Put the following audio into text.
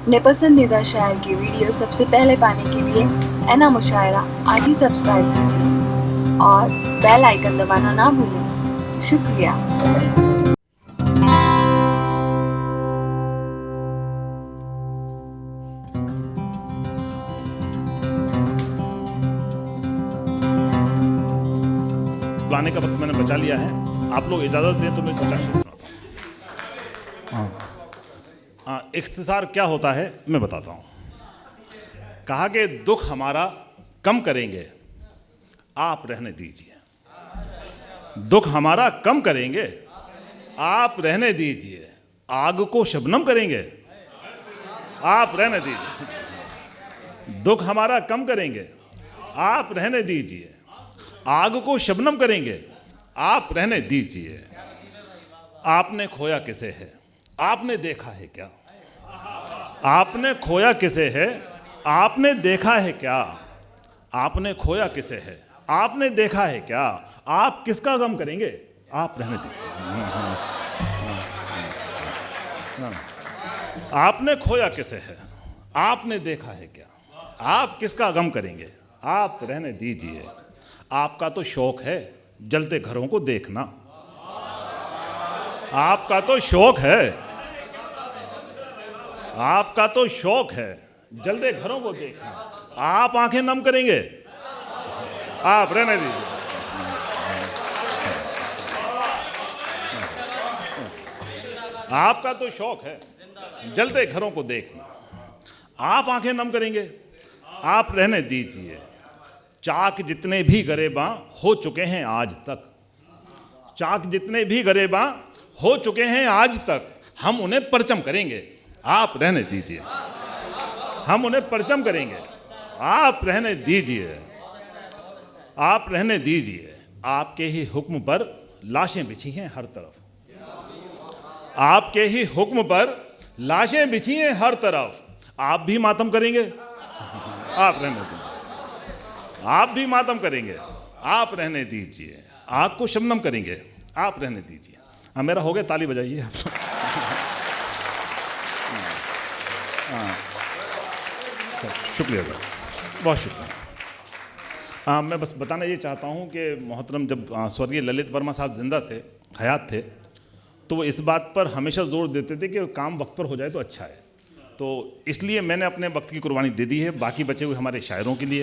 अपने पसंदीदा शायर की वीडियो सबसे पहले पाने के लिए एना मुशायरा आज ही सब्सक्राइब कीजिए और बेल आइकन दबाना ना भूलें। शुक्रिया। बुलाने का वक्त मैंने बचा लिया है। आप लोग इजाज़त दें तो मैं 50 शेर सुनाता हूँ। इख्तिसार क्या होता है मैं बताता हूँ। कहा कि दुख हमारा कम करेंगे, आप रहने दीजिए। दुख हमारा कम करेंगे, आप रहने दीजिए। आग को शबनम करेंगे, आप रहने दीजिए। दुख हमारा कम करेंगे, आप रहने दीजिए। आग को शबनम करेंगे, आप रहने दीजिए। आपने खोया किसे है, आपने देखा है क्या? आपने खोया किसे है, आपने देखा है क्या? आपने खोया किसे है, आपने देखा है क्या? आप किसका गम करेंगे, आप रहने दीजिए। आपने खोया किसे है, आपने देखा है क्या? आप किसका गम करेंगे, आप रहने दीजिए। आपका तो शौक है जलते घरों को देखना। आपका तो शौक है, आपका तो शौक है जलते घरों को देखना। आप आंखें नम करेंगे, आप रहने दीजिए। आपका तो शौक है जलते घरों को देखना। आप आंखें नम करेंगे, आप रहने दीजिए। चाक जितने भी गरेबां हो चुके हैं आज तक, चाक जितने भी गरेबां हो चुके हैं आज तक, हम उन्हें परचम करेंगे, आप रहने दीजिए। हम उन्हें परचम करेंगे, आप रहने दीजिए। आप रहने दीजिए। आपके ही हुक्म पर लाशें बिछी हैं हर तरफ। आपके ही हुक्म पर लाशें बिछी हैं हर तरफ। आप भी मातम करेंगे, आप रहने दीजिए। आप भी मातम करेंगे, आप रहने दीजिए। आग को शबनम करेंगे, आप रहने दीजिए। हाँ, मेरा हो गया, ताली बजाइए आप। शुक्रिया सर, बहुत शुक्रिया। मैं बस बताना ये चाहता हूँ कि मोहतरम जब स्वर्गीय ललित वर्मा साहब जिंदा थे, हयात थे, तो वो इस बात पर हमेशा जोर देते थे कि काम वक्त पर हो जाए तो अच्छा है। तो इसलिए मैंने अपने वक्त की कुर्बानी दे दी है, बाकी बचे हुए हमारे शायरों के लिए।